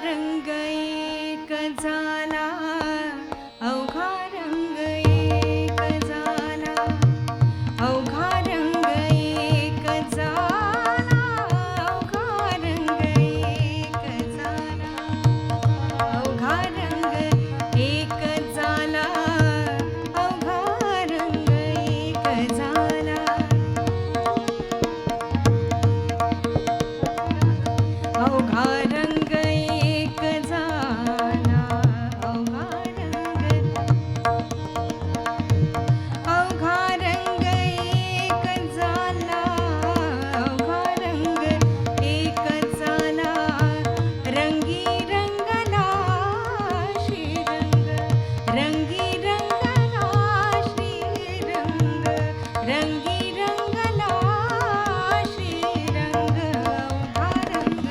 रंग एक झाला, अवघा रंग एक झाला, अवघा रंग एक झाला, अवघा रंग एक झाला, अवघा रंग एक झाला, अवघा रंग एक झाला, अवघा रंग एक झाला, अवघा रंग, अवघा रंग एक झाला, अवघा रंग एक झाला, रंगी रंगला श्रीरंग, रंगी रंगला श्रीरंग, रंगी रंगला श्रीरंग, अवघा रंग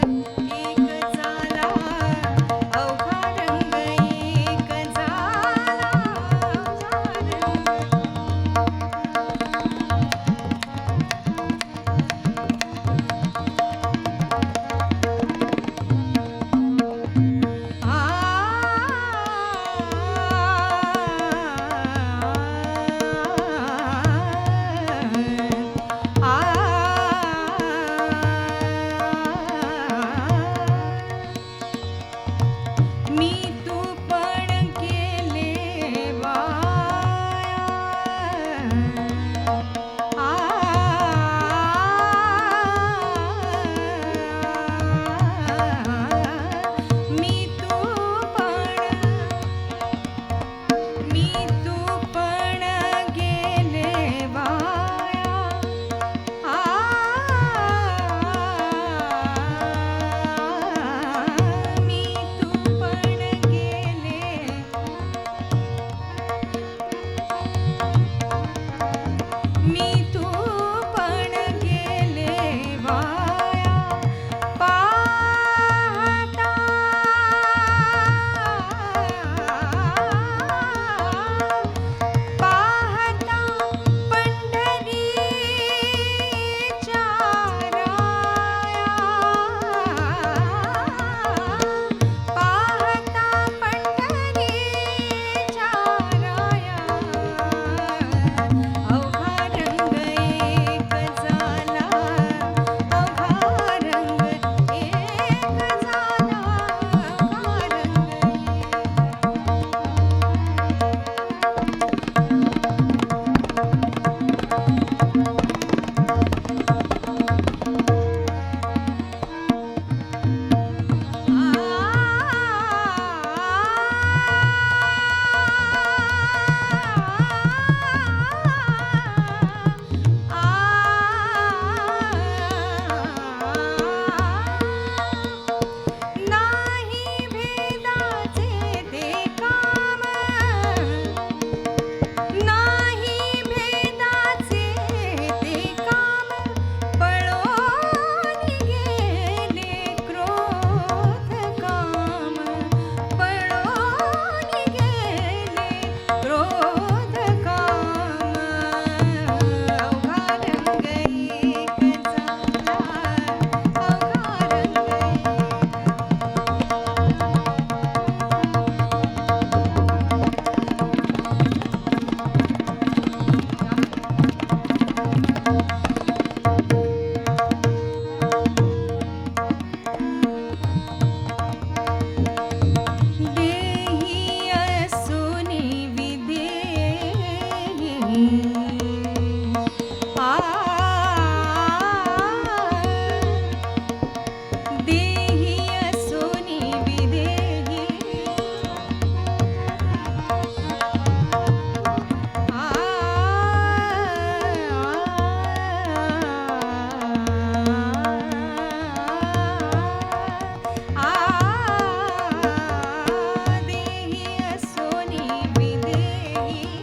एक झाला, अवघा रंग एक झाला, मी तू पण केले वाया, मी तू पण, मी तू पण गेले वाया, मी तू पण गेले, मी तू पण गेले वाया, पाहता पाहता पंढरीच्या राया, पाहता पंढरीच्या राया, अवघा रंग एक झाला, अवघा रंग एक झाला, अवघा नाही भेदाचे ते काम, नाही भेदाचे ते काम, पळून गेले क्रोध काम, पळून गेले क्रोध काम, अवघा रंग एक झाला, अवघा रंग देही असुनी विदेही, देही असुनी विदेही, देही असुनी विदेही,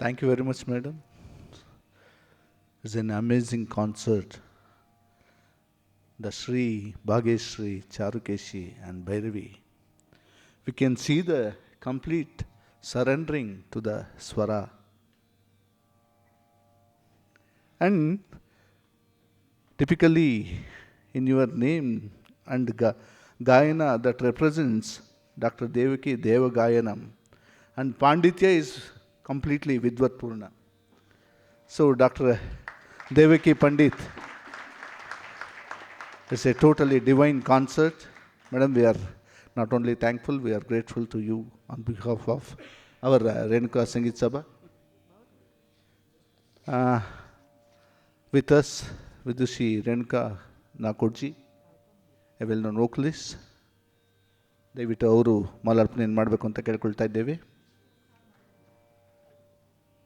Thank you very much, madam. It's an amazing concert. The Sri, Bhageshri, Charukeshi, and Bhairavi. We can see the complete surrendering to the Swara. And typically, in your name and Gayana that represents Dr. Devaki Deva Gayanam, and Panditya is completely Vidvat Purna. So, Dr. Devaki Pandit, it's a totally divine concert. Madam, we are not only thankful, we are grateful to you on behalf of our Renuka Sangeet Sabha. With us, Vidushi Renuka Nakodji, a well-known vocalist. ದಯವಿಟ್ಟು ಅವರು ಮಾಲಾರ್ಪಣೆಯನ್ನು ಮಾಡಬೇಕು ಅಂತ ಕೇಳ್ಕೊಳ್ತಾ ಇದ್ದೇವೆ.